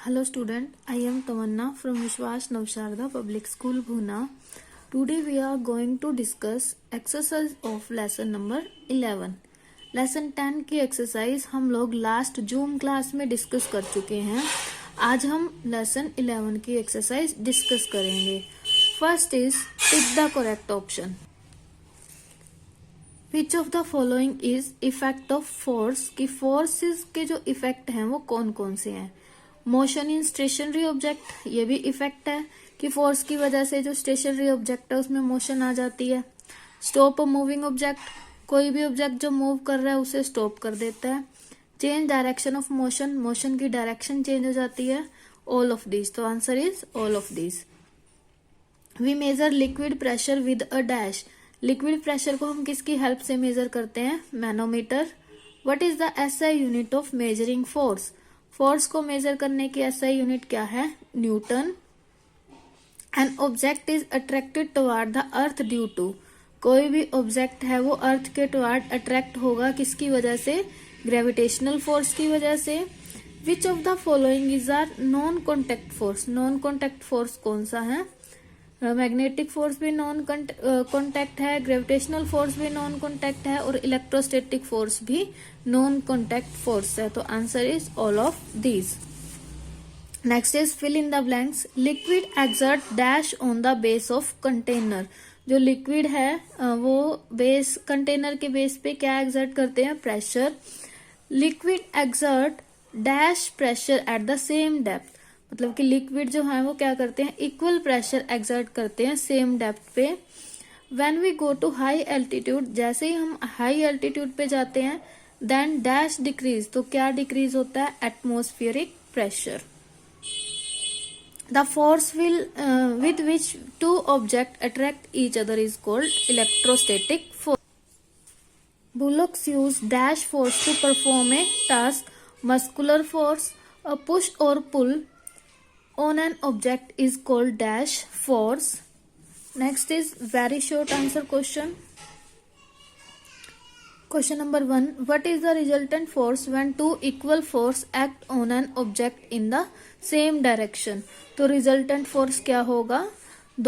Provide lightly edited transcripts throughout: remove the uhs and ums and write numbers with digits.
Hello student, I am Tamanna from Vishwas Navsharda Public School Bhuna. Today we are going to discuss exercise of lesson number 11. Lesson 10 की exercise हम लोग last zoom class में discuss कर चुके हैं. आज हम लेसन 11 की एक्सरसाइज डिस्कस करेंगे. First is tick the correct option. Which of the following is effect of force. की फोर्सेस के जो इफेक्ट हैं वो कौन कौन से हैं. मोशन इन स्टेशनरी ऑब्जेक्ट, ये भी इफेक्ट है कि फोर्स की वजह से जो स्टेशनरी ऑब्जेक्ट है उसमें मोशन आ जाती है. स्टॉप अ मूविंग ऑब्जेक्ट, कोई भी ऑब्जेक्ट जो मूव कर रहा है उसे स्टॉप कर देता है. Change direction of motion, motion की डायरेक्शन चेंज हो जाती है. ऑल ऑफ दिस, तो answer is all of this. We measure liquid pressure with a dash. Liquid pressure को हम किसकी हेल्प से मेजर करते हैं. Manometer. What is the SI unit of measuring force. Force को मेजर करने की एसआई यूनिट क्या है. Newton. An object is attracted toward the earth due to. कोई भी ऑब्जेक्ट है वो अर्थ के टुवर्ड अट्रैक्ट होगा किसकी वजह से. ग्रेविटेशनल फोर्स की वजह से. Which of the following is are non contact force. Non contact force कौन सा है. मैग्नेटिक फोर्स भी नॉन कॉन्टेक्ट है, ग्रेविटेशनल फोर्स भी नॉन कॉन्टेक्ट है और इलेक्ट्रोस्टैटिक फोर्स भी नॉन कॉन्टेक्ट फोर्स है. तो answer is all of these. Next is fill in the blanks. Liquid exert dash on the base of container. जो liquid है वो बेस कंटेनर के बेस पे क्या एक्सर्ट करते हैं. Pressure. Liquid exert dash pressure at the same depth. मतलब कि लिक्विड जो है वो क्या करते हैं. इक्वल प्रेशर एक्सर्ट करते हैं सेम डेप्थ पे. When we go to high altitude, जैसे ही हम हाई एल्टीट्यूड पे जाते हैं देन डैश डिक्रीज. तो क्या डिक्रीज होता है. Atmospheric pressure. The force will with which two object attract each other is called electrostatic force. Bullocks use dash force to perform a task. Muscular force. A push और pull on an object is called dash force. Next is very short answer question. Question number 1. What is the resultant force when two equal force act on an object in the same direction? तो resultant force क्या होगा.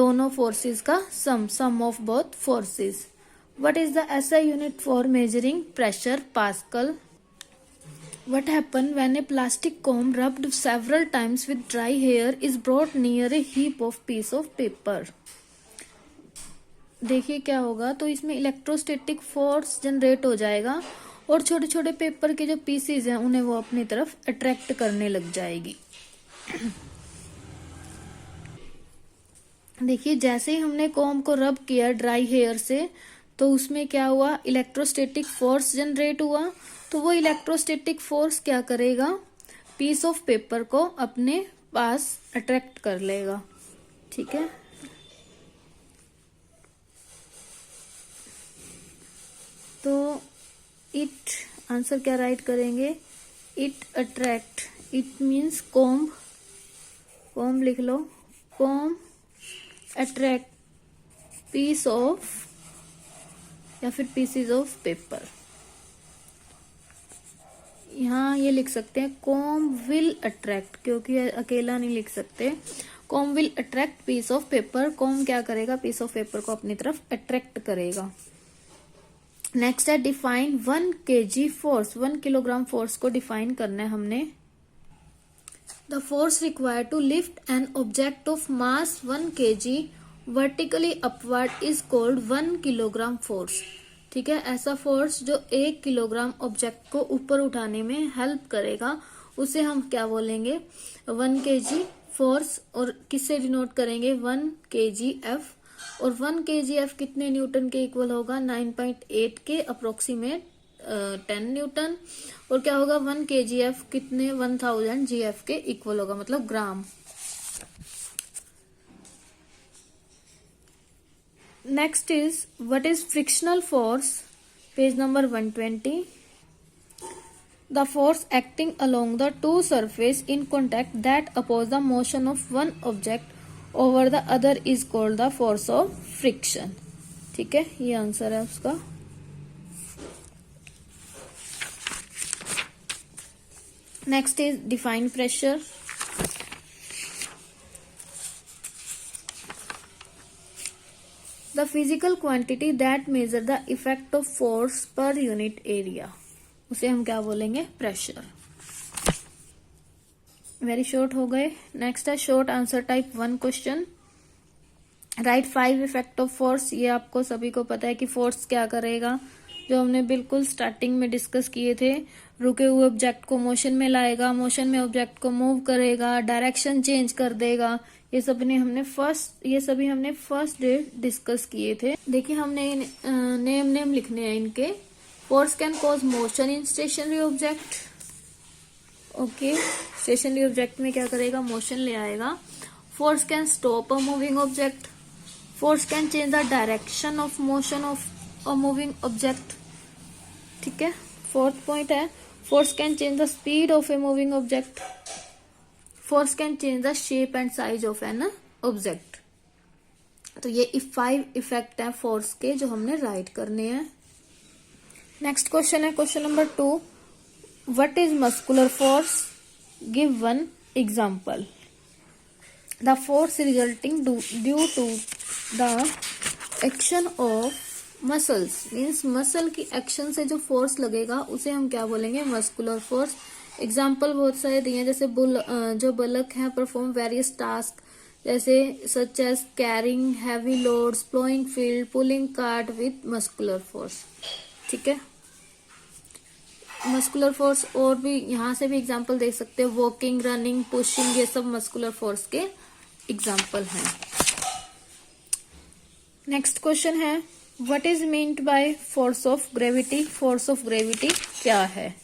दोनों forces का sum of both forces. What is the SI unit for measuring pressure. Pascal. What happens when a plastic comb rubbed several times with dry hair is brought near a heap of piece of paper? देखिए क्या होगा. तो इसमें electrostatic force generate हो जाएगा और छोटे छोटे पेपर के जो पीसेज हैं उन्हें वो अपनी तरफ अट्रैक्ट करने लग जाएगी. देखिए जैसे ही हमने कॉम्ब को रब किया ड्राई हेयर से तो उसमें क्या हुआ. इलेक्ट्रोस्टैटिक फोर्स जनरेट हुआ. तो वो इलेक्ट्रोस्टैटिक फोर्स क्या करेगा. पीस ऑफ पेपर को अपने पास अट्रैक्ट कर लेगा. ठीक है. तो इट आंसर क्या राइट करेंगे. It attract. It means comb. Comb लिख लो. कॉम्ब अट्रैक्ट पीस ऑफ या फिर पीसीज ऑफ पेपर. यहाँ ये लिख सकते हैं कॉम्ब विल अट्रैक्ट, क्योंकि अकेला नहीं लिख सकते. Comb will attract piece of paper. Comb क्या करेगा. पीस ऑफ पेपर को अपनी तरफ अट्रैक्ट करेगा. नेक्स्ट है define 1 kg force. 1 kilogram force को डिफाइन करना है हमने. The force required to lift an object of mass 1 kg vertically upward is called 1 kilogram force. ठीक है. ऐसा फोर्स जो 1 किलोग्राम ऑब्जेक्ट को ऊपर उठाने में हेल्प करेगा उसे हम क्या बोलेंगे. 1 kg फोर्स. और किससे डिनोट करेंगे. 1 kgf. और 1 kgf कितने न्यूटन के इक्वल होगा. 9.8 के अप्रोक्सीमेट 10 न्यूटन. और क्या होगा 1 kgf कितने 1000 gf के इक्वल होगा, मतलब ग्राम. Next is what is frictional force. Page number 120. The force acting along the two surface in contact that oppose the motion of one object over the other is called the force of friction. ठीक है. ये answer है उसका. Next is define pressure. The physical quantity that measure the effect of force per unit area, उसे हम क्या बोलेंगे? Pressure. Very short हो गए। नेक्स्ट है short answer type 1 question. Right 5 effect of force. ये आपको सभी को पता है कि फोर्स क्या करेगा, जो हमने बिल्कुल स्टार्टिंग में डिस्कस किए थे। रुके हुए ऑब्जेक्ट को मोशन में लाएगा, मोशन में ऑब्जेक्ट को मूव करेगा, डायरेक्शन चेंज कर देगा। ये सभी हमने फर्स्ट डे डिस्कस किए थे। देखिए हमने नेम लिखने हैं इनके। Force can cause motion in stationary object. Okay, stationary object में क्या करेगा? मोशन ले आएगा। Force can stop a moving object. Force can change the direction of motion of a moving object. ठीक है। फोर्थ पॉइंट है force can change the speed of a moving object. Force can change the shape and size of an object. तो ये 5 effect है force के, जो हमने write करने हैं। नेक्स्ट क्वेश्चन है question number 2। What is muscular force? Give one example. The force resulting due to the action of muscles, means muscle की एक्शन से जो फोर्स लगेगा उसे हम क्या बोलेंगे? Muscular force. एग्जाम्पल बहुत सारे दिए हैं, जैसे जो बलक है परफॉर्म वेरियस टास्क, जैसे such as carrying heavy loads, ploughing field, pulling cart with muscular force. ठीक है। मस्कुलर फोर्स और भी यहाँ से भी एग्जाम्पल दे सकते हैं, वॉकिंग, रनिंग, पुशिंग, ये सब मस्कुलर फोर्स के एग्जाम्पल हैं। नेक्स्ट क्वेश्चन है what is meant by force of gravity? Force of gravity क्या है?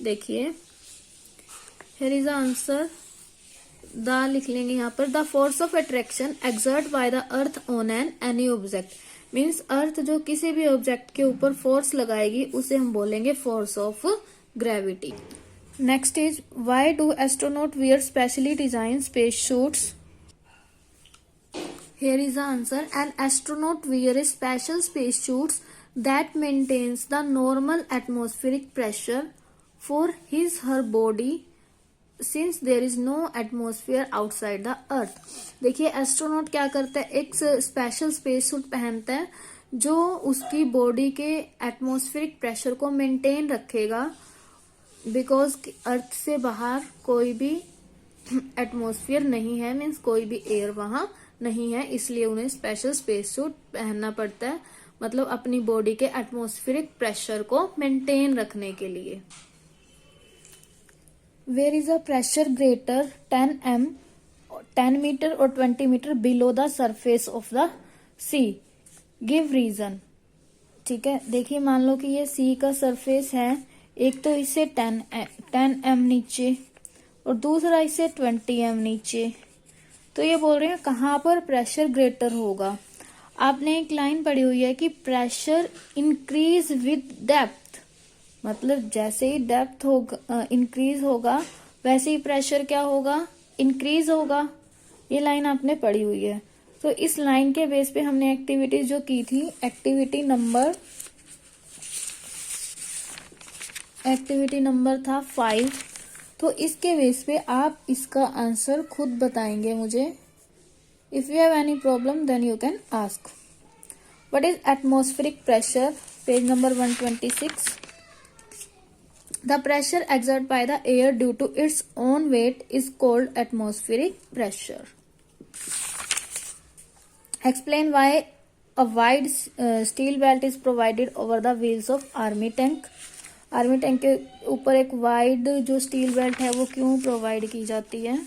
देखिए here is the answer. The लिख लेंगे यहाँ पर। The force of attraction exert by the earth on an any object, means earth जो किसी भी ऑब्जेक्ट के ऊपर फोर्स लगाएगी उसे हम बोलेंगे force of gravity. Next is why do astronaut wear specially design space suits? Here is the answer. An astronaut wear a special space suits that maintains the normal atmospheric pressure for her body since there is no atmosphere outside the earth. देखिए astronaut क्या करता है? एक special space suit पहनता है जो उसकी body के एटमॉस्फेरिक प्रेशर को मेंटेन रखेगा, बिकॉज अर्थ से बाहर कोई भी एटमॉस्फेयर नहीं है, मीन्स कोई भी एयर वहां नहीं है, इसलिए उन्हें स्पेशल स्पेस सूट पहनना पड़ता है, मतलब अपनी बॉडी के एटमॉस्फेरिक प्रेशर को मेंटेन रखने के लिए। Where is a pressure greater 10 metre और 20 metre below the surface of the sea? Give reason. ठीक है। देखिए मान लो कि ये सी का सरफेस है, एक तो इससे 10 एम नीचे और दूसरा इससे 20 एम नीचे। तो ये बोल रहे हैं कहाँ पर प्रेशर ग्रेटर होगा। आपने एक लाइन पढ़ी हुई है कि प्रेशर इंक्रीज विद डेप्थ, मतलब जैसे ही डेप्थ होगा इंक्रीज होगा वैसे ही प्रेशर क्या होगा? इंक्रीज होगा। ये लाइन आपने पढ़ी हुई है। तो इस लाइन के बेस पे हमने एक्टिविटीज जो की थी, एक्टिविटी नंबर था 5। तो इसके बेस पे आप इसका आंसर खुद बताएंगे मुझे। If you have any problem then you can ask. What is atmospheric pressure? Page number 126। The pressure exert by the air due to its own weight is called atmospheric pressure. Explain why a wide steel belt is provided over the wheels of army tank. Army tank के ऊपर एक wide जो steel belt है वो क्यों provide की जाती है?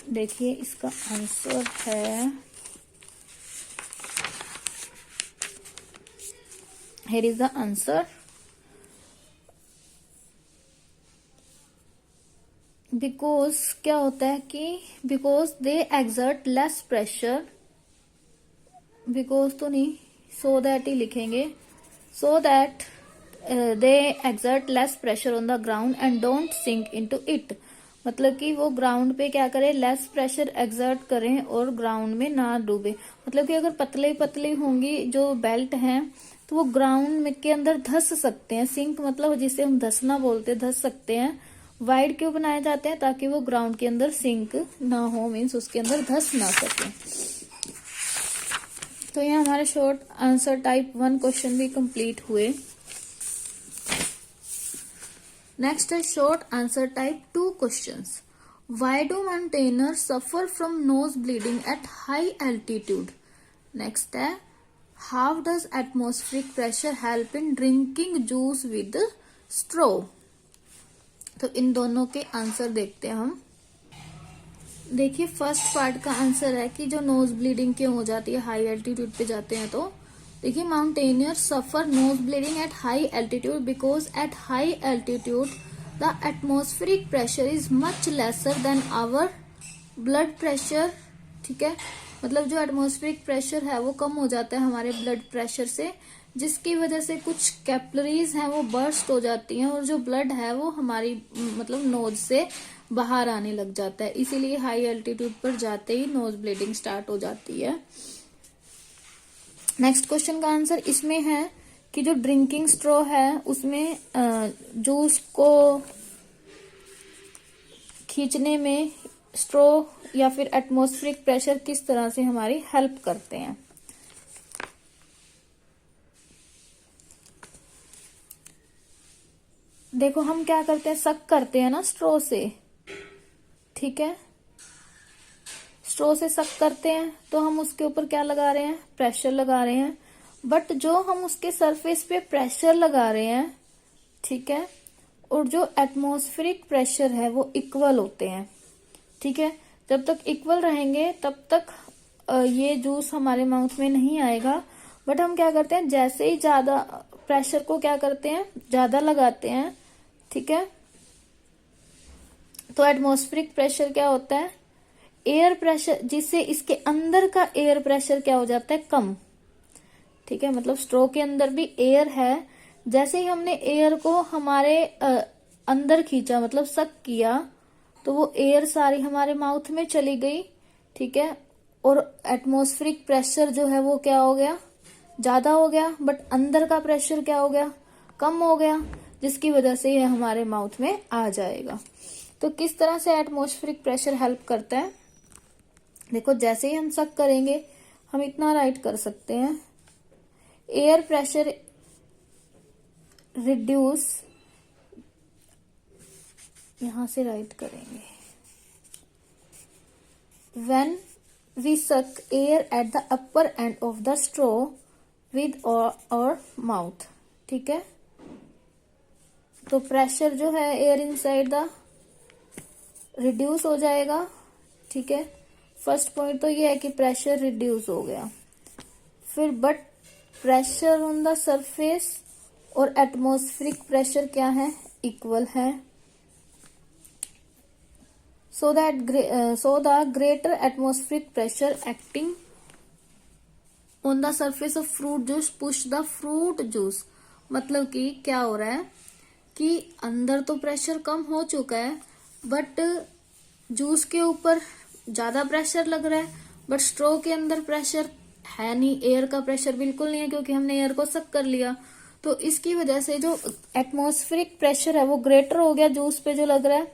देखिए इसका आंसर है, here is the answer. Because क्या होता है कि because they exert less pressure, because तो नहीं, सो दैट ही लिखेंगे, so that they exert less pressure on the ground and don't sink into it. मतलब कि वो ग्राउंड पे क्या करें, लेस प्रेशर एक्सर्ट करें और ग्राउंड में ना डूबे। मतलब कि अगर पतले पतले होंगी जो बेल्ट हैं तो वो ग्राउंड में के अंदर धस सकते हैं। सिंक मतलब जिसे हम धसना बोलते हैं, धस सकते हैं। वाइड क्यों बनाए जाते हैं? ताकि वो ग्राउंड के अंदर सिंक ना हो, मीन्स उसके अंदर धस ना सके। तो ये हमारे शॉर्ट आंसर टाइप 1 क्वेश्चन भी कंप्लीट हुए। नेक्स्ट है short answer type 2 questions. Why do mountaineer suffer from nose bleeding at high altitude. Next है how does atmospheric pressure help in drinking juice with straw. तो इन दोनों के answer देखते हैं हम। देखिए फर्स्ट पार्ट का आंसर है कि जो नोज ब्लीडिंग क्यों हो जाती है हाई एल्टीट्यूड पे जाते हैं। तो देखिए mountaineer suffer nose bleeding at high altitude because at high altitude the atmospheric pressure is much lesser than our blood pressure. ठीक है, मतलब जो एटमॉस्फेरिक प्रेशर है वो कम हो जाता है हमारे ब्लड प्रेशर से, जिसकी वजह से कुछ कैपिलरीज हैं वो बर्स्ट हो जाती हैं और जो ब्लड है वो हमारी मतलब नोज से बाहर आने लग जाता है। इसीलिए हाई एल्टीट्यूड पर जाते ही नोज ब्लीडिंग स्टार्ट हो जाती है। नेक्स्ट क्वेश्चन का आंसर इसमें है कि जो ड्रिंकिंग स्ट्रॉ है उसमें जूस को खींचने में स्ट्रॉ या फिर एटमॉस्फेरिक प्रेशर किस तरह से हमारी हेल्प करते हैं। देखो हम क्या करते हैं, सक करते हैं ना स्ट्रॉ से। ठीक है, स्ट्रॉ से सक करते हैं तो हम उसके ऊपर क्या लगा रहे हैं, प्रेशर लगा रहे हैं। बट जो हम उसके सरफेस पे प्रेशर लगा रहे हैं, ठीक है, और जो एटमॉस्फेरिक प्रेशर है वो इक्वल होते हैं। ठीक है, जब तक इक्वल रहेंगे तब तक ये जूस हमारे माउथ में नहीं आएगा। बट हम क्या करते हैं, जैसे ही ज्यादा प्रेशर को क्या करते हैं, ज्यादा लगाते हैं। ठीक है, तो एटमॉस्फेरिक प्रेशर क्या होता है, एयर प्रेशर, जिससे इसके अंदर का एयर प्रेशर क्या हो जाता है, कम। ठीक है, मतलब स्ट्रॉ के अंदर भी एयर है। जैसे ही हमने एयर को हमारे अंदर खींचा, मतलब सक किया, तो वो एयर सारी हमारे माउथ में चली गई। ठीक है, और एटमॉस्फेरिक प्रेशर जो है वो क्या हो गया, ज्यादा हो गया। बट अंदर का प्रेशर क्या हो गया, कम हो गया, जिसकी वजह से ये हमारे माउथ में आ जाएगा। तो किस तरह से एटमॉस्फेरिक प्रेशर हेल्प करता है, देखो जैसे ही हम सक करेंगे हम इतना राइट कर सकते हैं, एयर प्रेशर रिड्यूस, यहां से राइट करेंगे, when we suck air at the upper end of the straw with our mouth. ठीक है, तो प्रेशर जो है एयर इनसाइड द रिड्यूस हो जाएगा। ठीक है, फर्स्ट पॉइंट तो ये है कि प्रेशर रिड्यूस हो गया। फिर but pressure on the surface और एटमॉस्फेरिक प्रेशर क्या है, इक्वल है। So the greater atmospheric pressure acting on the surface of fruit juice push the fruit juice. मतलब कि क्या हो रहा है कि अंदर तो प्रेशर कम हो चुका है, बट जूस के ऊपर ज्यादा प्रेशर लग रहा है, बट स्ट्रॉ के अंदर प्रेशर है नहीं, एयर का प्रेशर बिल्कुल नहीं है, क्योंकि हमने एयर को सक कर लिया। तो इसकी वजह से जो एटमॉस्फेरिक प्रेशर है वो ग्रेटर हो गया जूस पे जो लग रहा है।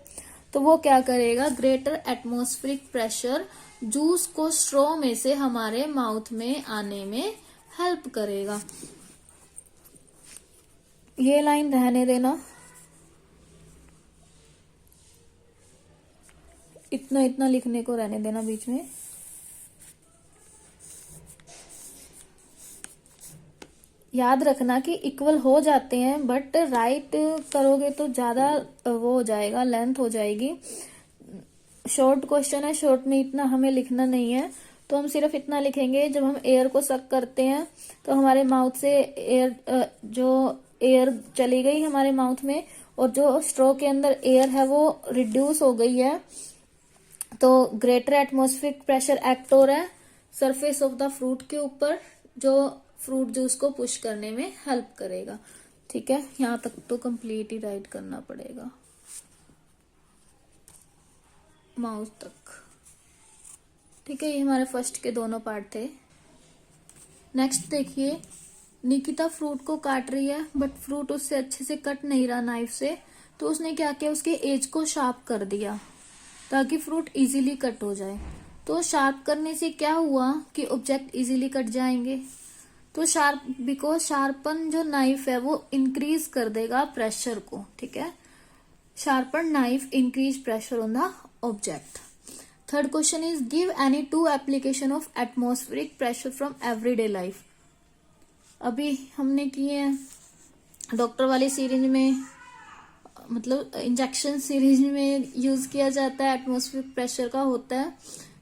तो वो क्या करेगा, ग्रेटर एटमॉस्फेरिक प्रेशर जूस को स्ट्रॉ में से हमारे माउथ में आने में हेल्प करेगा। ये लाइन रहने देना, इतना इतना लिखने को रहने देना बीच में। याद रखना कि इक्वल हो जाते हैं, बट राइट करोगे तो ज्यादा वो हो जाएगा, लेंथ हो जाएगी। शॉर्ट क्वेश्चन है, शॉर्ट में इतना हमें लिखना नहीं है, तो हम सिर्फ इतना लिखेंगे, जब हम एयर को सक करते हैं तो हमारे माउथ से एयर जो एयर चली गई हमारे माउथ में, और जो स्ट्रॉ के अंदर एयर है वो रिड्यूस हो गई है। तो ग्रेटर एटमॉस्फेरिक प्रेशर एक्ट हो रहा है सरफेस ऑफ द फ्रूट के ऊपर, जो फ्रूट जूस को पुश करने में हेल्प करेगा। ठीक है, यहां तक तो कंप्लीट ही राइट करना पड़ेगा, माउथ तक। ठीक है, ये हमारे फर्स्ट के दोनों पार्ट थे। नेक्स्ट देखिए, निकिता फ्रूट को काट रही है, बट फ्रूट उससे अच्छे से कट नहीं रहा नाइफ से, तो उसने क्या किया, उसके एज को शार्प कर दिया ताकि फ्रूट इजीली कट हो जाए। तो शार्प करने से क्या हुआ कि ऑब्जेक्ट इजीली कट जाएंगे। तो बिकॉज शार्पन जो नाइफ है वो इंक्रीज कर देगा प्रेशर को, ठीक है। Sharpen knife increase pressure on the object. Third question is give any two application of atmospheric pressure from everyday life. अभी हमने किए हैं डॉक्टर वाली सीरीज में, मतलब इंजेक्शन सीरीज में यूज किया जाता है, एटमॉस्फेरिक प्रेशर का होता है,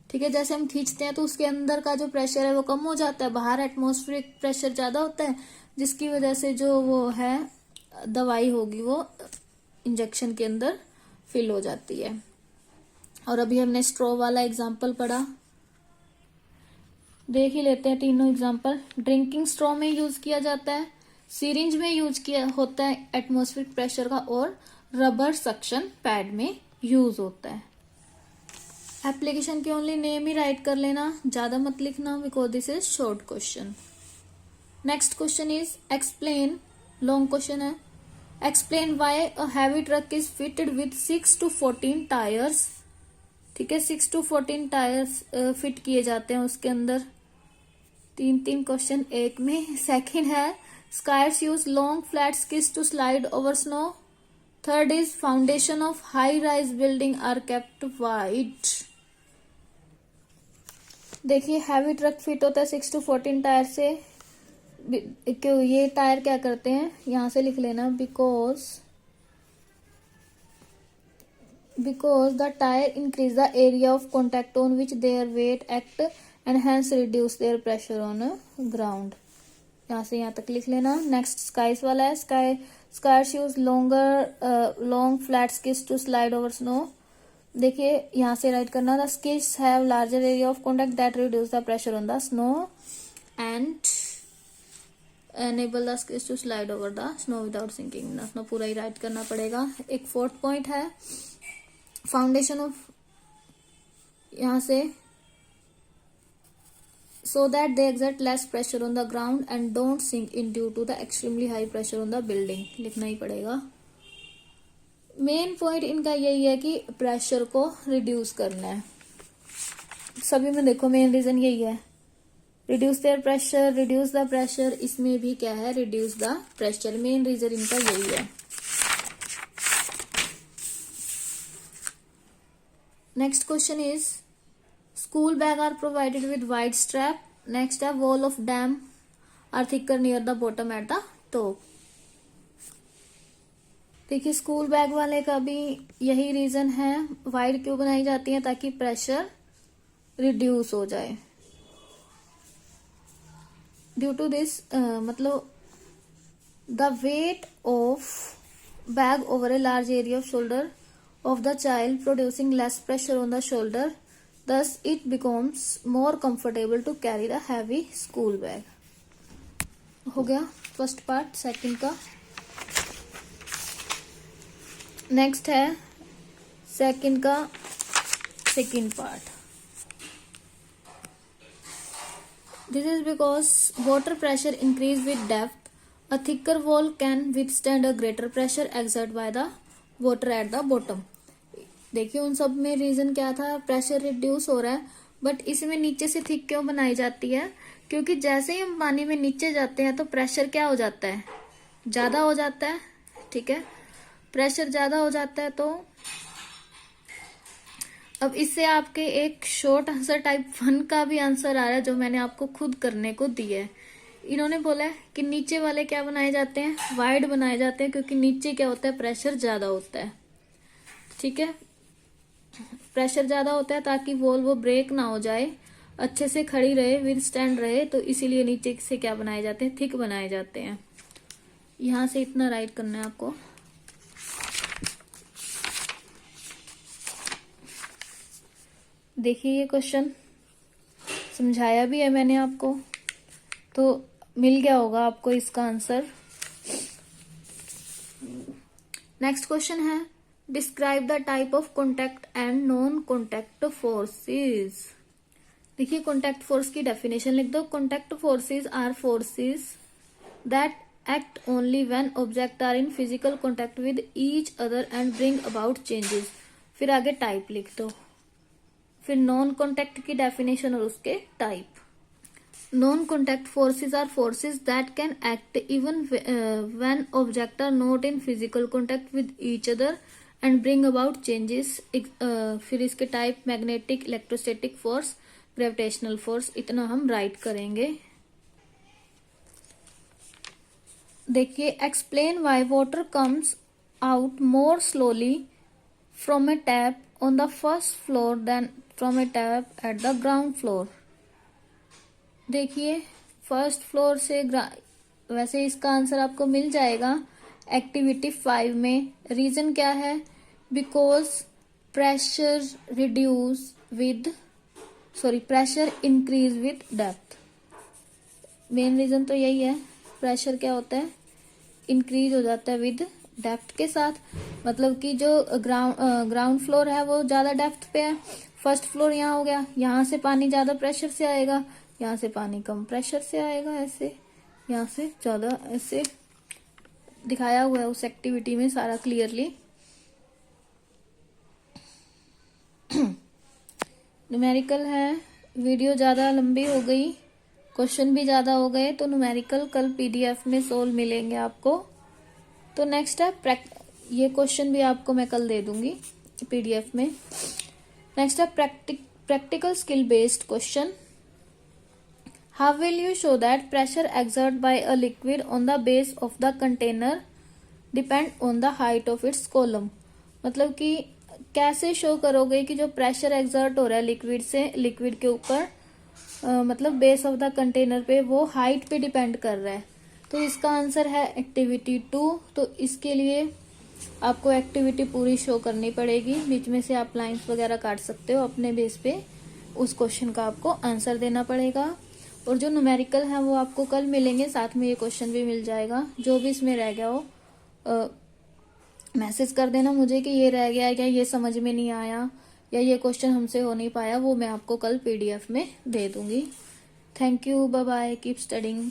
ठीक है। जैसे हम खींचते हैं तो उसके अंदर का जो प्रेशर है वो कम हो जाता है, बाहर एटमॉस्फेरिक प्रेशर ज्यादा होता है, जिसकी वजह से जो वो है दवाई होगी वो इंजेक्शन के अंदर फिल हो जाती है। और अभी हमने स्ट्रॉ वाला एग्जाम्पल पढ़ा, देख ही लेते हैं तीनों एग्जाम्पल। ड्रिंकिंग स्ट्रॉ में यूज किया जाता है, सिरिंज में यूज किया होता है एटमॉस्फेरिक प्रेशर का, और रबर सक्शन पैड में यूज होता है। एप्लीकेशन के ओनली नेम ही राइट कर लेना, ज्यादा मत लिखना, because this is short question. Next question is explain, long question है। Explain why a heavy truck is fitted with 6 to 14 tyres, ठीक है। 6 to 14 टायर्स फिट किए जाते हैं उसके अंदर। तीन क्वेश्चन एक में। सेकंड है skiers use long flat skids to slide over snow. Third is foundation of high rise building are kept wide. देखिए हैवी ट्रक फिट होता है 6 to 14 टायर से। क्यों ये टायर क्या करते हैं, यहां से लिख लेना, because the tire increase the area of contact on which their weight act and hence reduce their pressure on ground। यहाँ से यहाँ तक लिख लेना। नेक्स्ट स्काइस वाला है, skis use long flat skids to slide over snow. देखिए यहाँ से राइट करना, the skids have larger area of contact that reduce the pressure on the snow and enable the skids to slide over the snow without sinking the snow. पूरा ही write करना पड़ेगा। एक fourth point है foundation of, यहां से so that they exert less pressure on the ground and don't sink in due to the extremely high pressure on the building, लिखना ही पड़ेगा। मेन पॉइंट इनका यही है कि प्रेशर को रिड्यूस करना है। सभी में देखो मेन रीजन यही है, reduce their pressure, reduce the pressure. इसमें भी क्या है, reduce the pressure, main reason इनका यही है। Next question is school bag are provided with wide strap. Next है wall of dam are thicker near the bottom at the top. देखिए school bag वाले का भी यही रीजन है, वाइड क्यों बनाई जाती है, ताकि प्रेशर रिड्यूस हो जाए। ड्यू टू दिस मतलब the weight of bag over a large area off shoulder of the child producing less pressure on the shoulder, thus it becomes more comfortable to carry the heavy school bag। हो गया first part. Second का next है second का second part. This is because water pressure increase with depth, a thicker wall can withstand a greater pressure exerted by the water at the bottom। देखिए उन सब में reason क्या था, pressure reduce हो रहा है, बट इसमें नीचे से थिक क्यों बनाई जाती है, क्योंकि जैसे ही हम पानी में नीचे जाते हैं तो प्रेशर क्या हो जाता है, ज्यादा हो जाता है, ठीक है। प्रेशर ज्यादा हो जाता है तो अब इससे आपके एक शॉर्ट आंसर टाइप 1 का भी आंसर आ रहा है, जो मैंने आपको खुद करने को दिया है। इन्होंने बोला है कि नीचे वाले क्या बनाए जाते हैं, वाइड बनाए जाते हैं, क्योंकि नीचे क्या होता है, प्रेशर ज्यादा होता है, ठीक है। प्रेशर ज्यादा होता है ताकि वॉल वो ब्रेक ना हो जाए, अच्छे से खड़ी रहे, विद स्टैंड रहे, तो इसीलिए नीचे से क्या बनाए जाते हैं, थिक बनाए जाते हैं। यहां से इतना राइट करना है आपको। देखिए ये क्वेश्चन समझाया भी है मैंने आपको, तो मिल गया होगा आपको इसका आंसर। नेक्स्ट क्वेश्चन है describe the type of contact and non contact forces. देखिए कॉन्टैक्ट फोर्स की डेफिनेशन लिख दो। Contact forces are forces that act only when object are in physical contact with each other and bring about changes. फिर आगे type लिख दो। फिर non contact की डेफिनेशन और उसके type. Non contact forces are forces that can act even when object are not in physical contact with each other and bring about changes. फिर इसके type magnetic, electrostatic force, gravitational force, इतना हम write करेंगे। देखिए, explain why water comes out more slowly from a tap on the first floor than from a tap at the ground floor. देखिए, first floor से वैसे इसका answer आपको मिल जाएगा एक्टिविटी 5 में। रीजन क्या है? Because pressure increase with depth. Main reason तो यही है, प्रेशर क्या होता है, इंक्रीज हो जाता है विद डेप्थ के साथ। मतलब कि जो ग्राउंड फ्लोर है वो ज्यादा डेप्थ पे है, फर्स्ट फ्लोर यहाँ हो गया, यहाँ से पानी ज्यादा प्रेशर से आएगा, यहाँ से पानी कम प्रेशर से आएगा, ऐसे यहाँ से ज्यादा, ऐसे दिखाया हुआ है उस एक्टिविटी में सारा क्लियरली। न्यूमेरिकल है, वीडियो ज्यादा लंबी हो गई, क्वेश्चन भी ज्यादा हो गए, तो न्यूमेरिकल कल पीडीएफ में सोल्व मिलेंगे आपको। तो नेक्स्ट है ये क्वेश्चन भी आपको मैं कल दे दूंगी पीडीएफ में। नेक्स्ट है practical skill based question. How will you show that pressure exerted by a liquid on the base of the container depend on the height of its column? मतलब कि कैसे शो करोगे कि जो प्रेशर एक्सर्ट हो रहा है लिक्विड के ऊपर, मतलब बेस ऑफ द कंटेनर पे, वो हाइट पे डिपेंड कर रहा है। तो इसका आंसर है एक्टिविटी 2। तो इसके लिए आपको एक्टिविटी पूरी शो करनी पड़ेगी, बीच में से आप लाइंस वगैरह काट सकते हो अपने बेस पे, उस क्वेश्चन का आपको आंसर देना पड़ेगा। और जो न्यूमेरिकल है वो आपको कल मिलेंगे, साथ में ये क्वेश्चन भी मिल जाएगा। जो भी इसमें रह गया हो मैसेज कर देना मुझे कि ये रह गया, या ये समझ में नहीं आया, या ये क्वेश्चन हमसे हो नहीं पाया, वो मैं आपको कल पीडीएफ में दे दूंगी। Thank you, bye bye, keep studying.